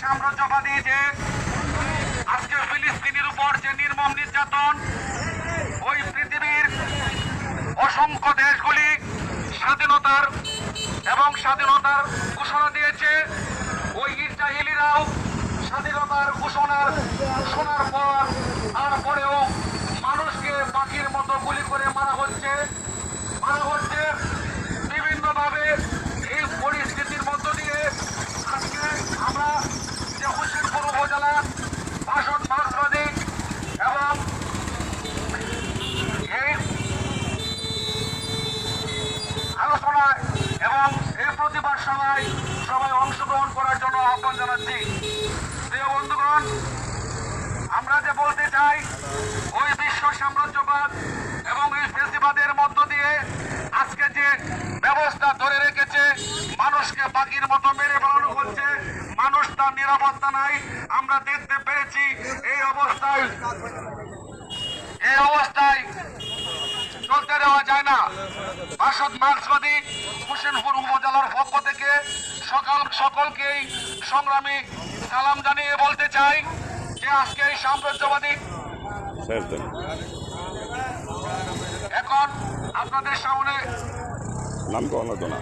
সাম্রাজ্যবাদী যে আজকে ফিলিস্তিনের উপর যে নির্মম নির্যাতন, ওই পৃথিবীর অসংখ্য দেশগুলি স্বাধীনতার ঘোষণা দিয়েছে, ওই ইসরায়েলিরাও স্বাধীনতার ঘোষণার পর তারপরেও মানুষকে পাখির মতো গুলি করে মারা হচ্ছে বিভিন্নভাবে। এই পরিস্থিতির মধ্য দিয়ে আজকে আমরা যে হোসেনপুর উপজেলা ভাষণ মার্ক্সবাদী এবং এই আলোচনায় এবং এই প্রতিবাদ সবাই অংশগ্রহণ করার জন্য আহ্বান জানাচ্ছি। প্রিয় বন্ধুগণ, আমরা যে বলতে চাই, ওই বিশ্ব সাম্রাজ্যবাদ এবং এই ফেসিবাদের মধ্য দিয়ে আজকে যে ব্যবস্থা ধরে রেখেছে, মানুষকে পাখির মতো মেরে ফেলানো হচ্ছে, মানুষ তার নিরাপত্তা নাই, আমরা দেখতে পেরেছি। এই অবস্থায় চলতে দেওয়া যায় না। ভাষণ মার্ক্সবাদী হোসেনপুর উপজেলার পক্ষ থেকে সকলকেই সংগ্রামী সালাম জানিয়ে বলতে চাই যে আজকে এই সাম্রাজ্যবাদী এখন আপনাদের সামনে নাম কখনো তো না